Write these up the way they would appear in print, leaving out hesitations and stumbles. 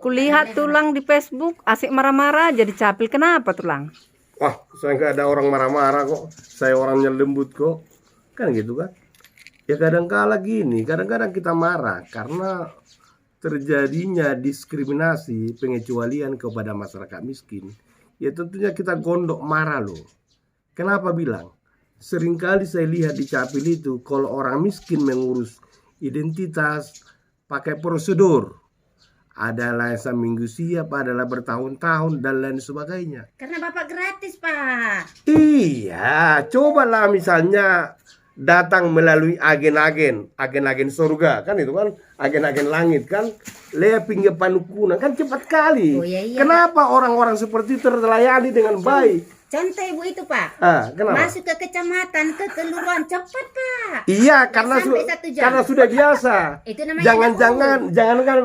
Kulihat tulang di Facebook asik marah-marah jadi capil. Kenapa tulang? Wah, saya nggak ada orang marah-marah kok. Saya orangnya lembut kok. Kan gitu kan. Ya kadang-kala gini, kadang-kadang kita marah karena terjadinya diskriminasi, pengecualian kepada masyarakat miskin. Ya tentunya kita gondok marah loh. Kenapa bilang? Seringkali saya lihat di Capil itu kalau orang miskin mengurus identitas pakai prosedur. Adalah seminggu siap, adalah bertahun-tahun dan lain sebagainya. Karena Bapak gratis, Pak. Iya, cobalah misalnya datang melalui agen-agen surga kan itu kan, agen-agen langit kan, lihat pinggir panukunan kan cepat kali. Oh, iya, kenapa orang-orang seperti itu terlayani dengan baik? Contoh Ibu itu, Pak. Kenapa? Masuk ke kecamatan, ke kelurahan cepat, Pak. Iya, karena sudah biasa. Itu namanya jangan kan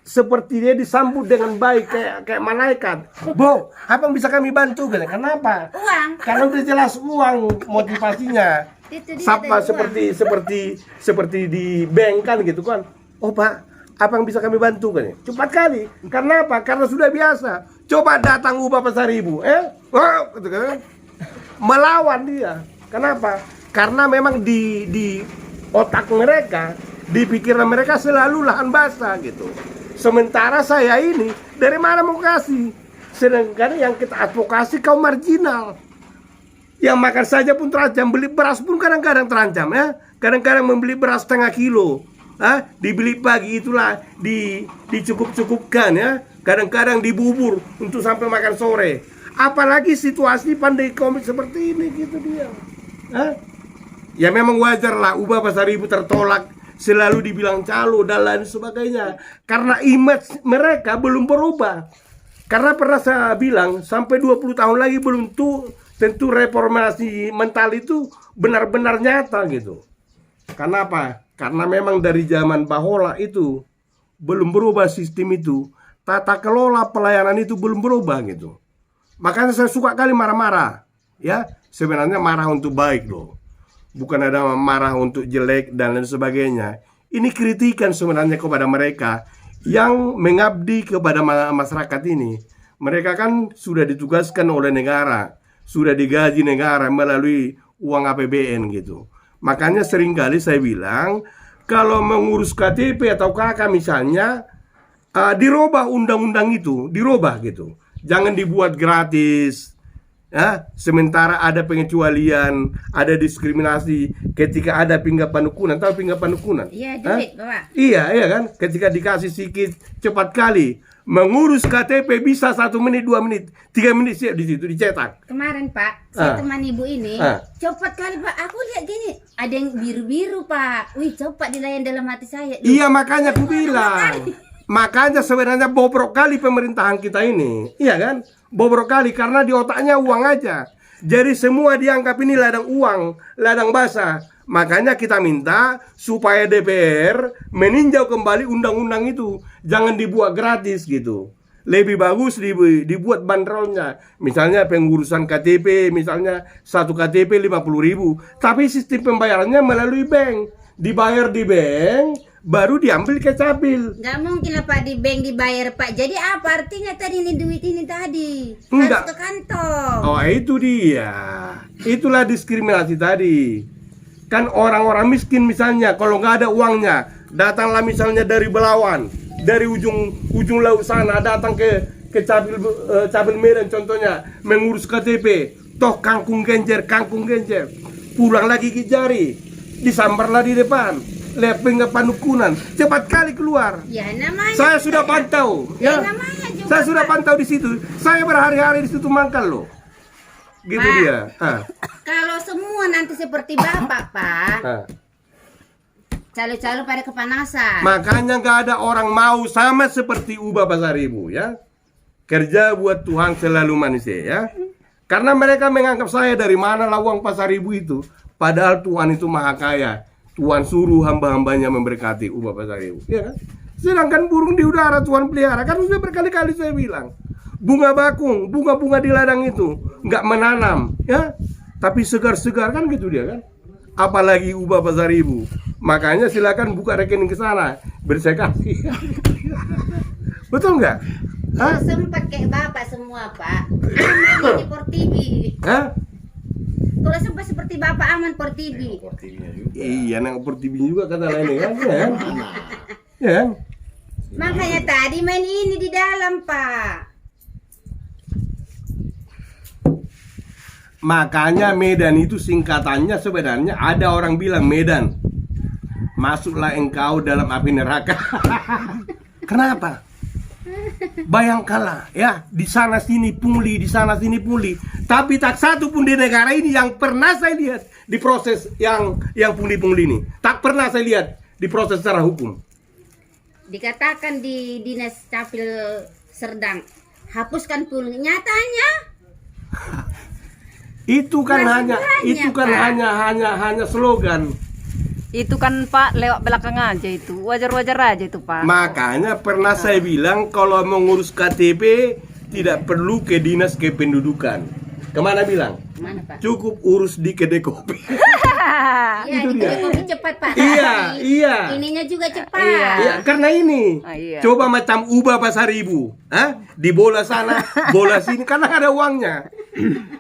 seperti dia disambut dengan baik kayak malaikat. Bu, apa yang bisa kami bantu? Kenapa? Uang. Karena udah jelas uang motivasinya. Sama seperti di bank kan gitu kan. Oh Pak, apa yang bisa kami bantu kan? Cepat kali. Karena apa? Karena sudah biasa. Coba datang ubah Pasaribu, gitu kan? Melawan dia. Kenapa? Karena memang di otak mereka, di pikiran mereka selalu lahan basah gitu. Sementara saya ini dari mana mau kasih? Sedangkan yang kita advokasi kaum marginal. Yang makan saja pun terancam, beli beras pun kadang-kadang terancam ya. Kadang-kadang membeli beras setengah kilo, dibeli pagi itulah dicukup-cukupkan ya. Kadang-kadang dibubur untuk sampai makan sore. Apalagi situasi pandai komik seperti ini gitu dia. Ya memang wajar lah ubah Pasaribu tertolak, selalu dibilang calo dan lain sebagainya. Karena image mereka belum berubah. Karena pernah saya bilang sampai 20 tahun lagi belum tentu reformasi mental itu benar-benar nyata gitu. Karena apa? Karena memang dari zaman Bahola itu belum berubah sistem itu. Tata kelola pelayanan itu belum berubah gitu. Makanya saya suka kali marah-marah. Ya, sebenarnya marah untuk baik loh. Bukan ada marah untuk jelek dan lain sebagainya. Ini kritikan sebenarnya kepada mereka yang mengabdi kepada masyarakat ini. Mereka kan sudah ditugaskan oleh negara, sudah digaji negara melalui uang APBN gitu. Makanya seringkali saya bilang kalau mengurus KTP atau KK misalnya, dirubah undang-undang itu, dirubah gitu. Jangan dibuat gratis. Ya, sementara ada pengecualian, ada diskriminasi ketika ada pinggah panukunan. Tahu pinggah panukunan? Iya, duit, Bapak. Iya kan? Ketika dikasih sedikit cepat kali. Mengurus KTP bisa 1 menit, 2 menit, 3 menit siap di situ dicetak. Kemarin Pak, saya teman Ibu ini, cepat kali Pak. Aku lihat gini, ada yang biru-biru Pak. Wih, cepat dilayan dalam hati saya. Iya, makanya aku bilang. Makanya sebenarnya bobrok kali pemerintahan kita ini. Iya kan? Bobrok kali karena di otaknya uang aja. Jadi semua dianggap ini ladang uang, ladang basah. Makanya kita minta supaya DPR meninjau kembali undang-undang itu. Jangan dibuat gratis gitu. Lebih bagus dibuat bandrolnya. Misalnya pengurusan KTP, misalnya 1 KTP 50.000. Tapi sistem pembayarannya melalui bank. Dibayar di bank, baru diambil ke Capil. Nggak mungkin lah Pak di bank dibayar Pak. Jadi apa artinya tadi ini duit ini tadi? Enggak. Harus ke kantong. Oh itu dia. Itulah diskriminasi tadi. Kan orang-orang miskin misalnya kalau nggak ada uangnya, datanglah misalnya dari Belawan, dari ujung laut sana datang ke Capil Medan contohnya mengurus KTP, toh kangkung genjer, pulang lagi ke Jari, disambarlah di depan, lihat pinggah panukunan, cepat kali keluar. Ya namanya. Saya sudah pantau, ya. Namanya juga, Saya sudah pantau di situ. Saya berhari-hari di situ mangkal loh. Gitu Pak, dia. Kalau semua nanti seperti Bapak, Pak. Calo-calo pada kepanasan. Makanya nggak ada orang mau sama seperti ubah Pasaribu ya. Kerja buat Tuhan selalu manusia ya. Karena mereka menganggap saya dari mana lah uang Pasaribu itu. Padahal Tuhan itu maha kaya. Tuhan suruh hamba-hambanya memberkati ubah Pasaribu ya kan? Sedangkan burung di udara Tuhan pelihara. Kan sudah berkali-kali saya bilang. Bunga bakung, bunga-bunga di ladang itu nggak menanam ya. Tapi segar-segar kan gitu dia kan. Apalagi ubah Pasaribu. Makanya silakan buka rekening ke sana. Beri saya kasih. Betul nggak? Hah? Sempat kayak bapak semua Pak. Aman di Portibi. Hah? Kalau sempat seperti bapak aman Portibi. Iya, nang Portibi juga kata lainnya kan? Ya kan? Ya kan? Makanya tadi main ini di dalam Pak. Makanya Medan itu singkatannya sebenarnya ada orang bilang Medan, masuklah engkau dalam api neraka. Kenapa? Bayangkanlah ya, di sana sini pungli, di sana sini pungli, tapi tak satu pun di negara ini yang pernah saya lihat di proses yang pungli-pungli ini. Tak pernah saya lihat di proses secara hukum. Dikatakan di Dinas Capil Serdang, hapuskan pungli. Nyatanya Itu kan Masih hanya slogan. Itu kan Pak lewat belakang aja itu. Wajar-wajar aja itu Pak. Makanya pernah saya bilang kalau mengurus KTP tidak perlu ke dinas kependudukan. Kemana bilang? mana Pak? Cukup urus di kedai kopi. Iya, di kedai kopi cepat Pak. Iya. Ininya juga cepat. Iya, karena ini Iya. coba macam ubah pasar ibu, di bola sana, bola sini, karena ada uangnya.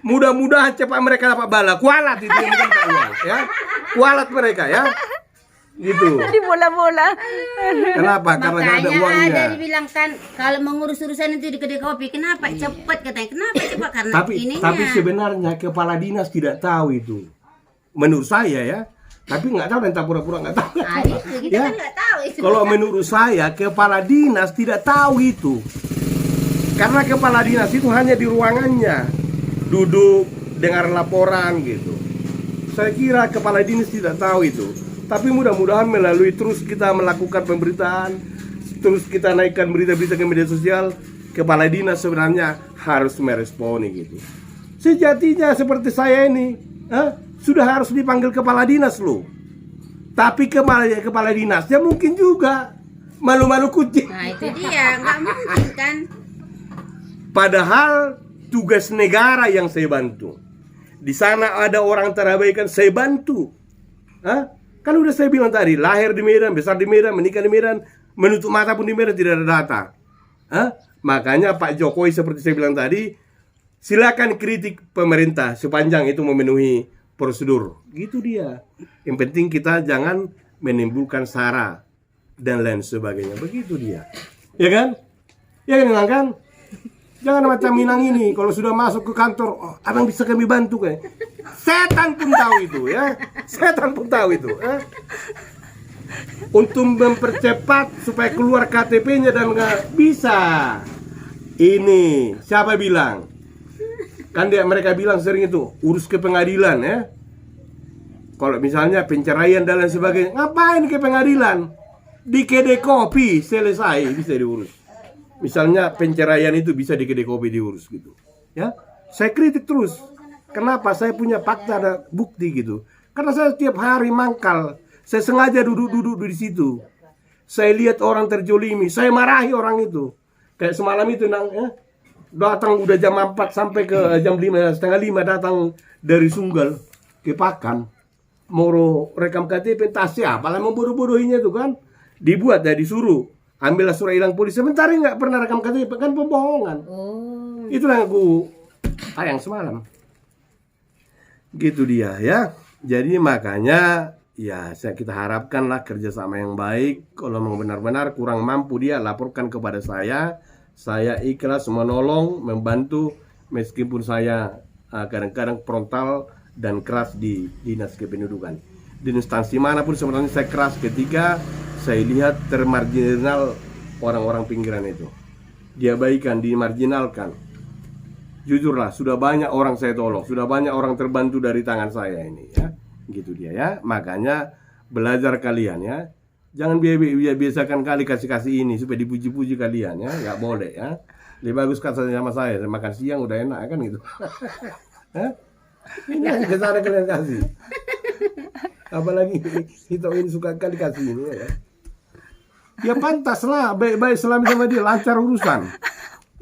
Mudah-mudahan cepat mereka dapat bala, kualat itu yang minta uang, ya, kualat mereka, ya, gitu. Di bola-bola. Kenapa? Karena nggak ada Makanya uangnya. ada dibilang kan kalau mengurus urusan itu di kedai kopi, kenapa cepat katanya? Kenapa cepat? Karena ininya. Tapi sebenarnya kepala dinas tidak tahu itu. Menurut saya ya, tapi nggak tahu dan tak pura-pura nggak tahu. Itu kita Ya. kan nggak tahu itu. Kalau menurut saya kepala dinas tidak tahu itu. Karena kepala dinas itu hanya di ruangannya, duduk dengar laporan gitu. Saya kira kepala dinas tidak tahu itu. Tapi mudah-mudahan melalui terus kita melakukan pemberitaan, terus kita naikkan berita-berita ke media sosial, kepala dinas sebenarnya harus meresponi gitu. Sejatinya seperti saya ini, sudah harus dipanggil kepala dinas loh. Tapi kepala dinasnya mungkin juga malu-malu kucing. Nah itu dia, nggak mungkin kan? Padahal tugas negara yang saya bantu. Di sana ada orang terabaikan, saya bantu. Kan udah saya bilang tadi, lahir di Medan, besar di Medan, menikah di Medan, menutup mata pun di Medan, tidak ada data. Makanya Pak Jokowi seperti saya bilang tadi, silakan kritik pemerintah sepanjang itu memenuhi prosedur. Gitu dia. Yang penting kita jangan menimbulkan sara dan lain sebagainya. Begitu dia. Ya kan? Ya kan? Jangan macam Minang ini, kalau sudah masuk ke kantor, abang bisa kami bantu kan? Setan pun tahu itu ya. Setan pun tahu itu. Untuk mempercepat supaya keluar KTP-nya dan nggak bisa. Ini siapa bilang? Kan mereka bilang sering itu urus ke pengadilan ya. Kalau misalnya penceraian dan lain sebagainya, ngapain ke pengadilan? Di kedai kopi selesai, bisa diurus. Misalnya penceraian itu bisa di kedai kopi diurus gitu. Ya, saya kritik terus. Kenapa? Saya punya fakta dan bukti gitu. Karena saya setiap hari mangkal. Saya sengaja duduk di situ. Saya lihat orang terjolimi, saya marahi orang itu. Kayak semalam itu datang udah jam 4 sampai ke jam 5, setengah 5 datang dari Sunggal ke Pakan. Mau rekam KTP, tasnya apalah membodoh-bodohinya itu kan. Dibuat ya, disuruh ambillah surat hilang polisi. Sebentar nggak pernah rekam KTP, kan pembohongan. Itulah yang aku tayang semalam. Gitu dia ya. Jadi makanya ya kita harapkanlah kerjasama yang baik. Kalau memang benar-benar kurang mampu dia laporkan kepada saya. Saya ikhlas menolong, membantu meskipun saya kadang-kadang frontal dan keras di dinas kependudukan. Di instansi manapun sebenarnya saya keras ketika saya lihat termarginal orang-orang pinggiran itu. Diabaikan, dimarginalkan. Jujurlah, sudah banyak orang saya tolong, sudah banyak orang terbantu dari tangan saya ini ya. Gitu dia ya. Makanya belajar kalian ya. Jangan biasakan kali kasih-kasih ini supaya dipuji-puji kalian ya. Enggak boleh ya. Lebih bagus kata sama saya makan siang udah enak kan gitu. Ini aja kesana kalian kasih. Apalagi kita ini suka kali kasih ini ya. Ya pantas lah, baik-baik selama sama dia lancar urusan.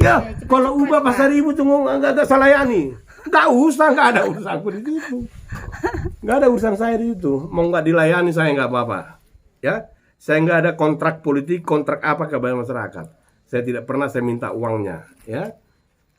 Ya, kalau ubah pasar ibu tuh nggak salayani. Nggak usah, nggak ada urusanku di situ. Nggak ada urusan saya di situ. Mau nggak dilayani saya nggak apa-apa. Ya, saya nggak ada kontrak politik, kontrak apa kepada masyarakat. Saya tidak pernah saya minta uangnya, ya.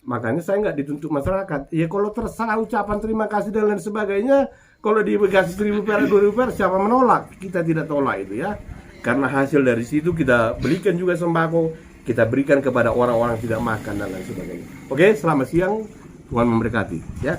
Makanya saya nggak dituntut masyarakat. Ya kalau tersalah ucapan terima kasih dan lain sebagainya, kalau dikasih 1.000 perak, 2.000 perak, siapa menolak? Kita tidak tolak itu ya. Karena hasil dari situ kita belikan juga sembako, kita berikan kepada orang-orang yang tidak makan dan lain sebagainya. Oke, selamat siang, Tuhan memberkati, ya.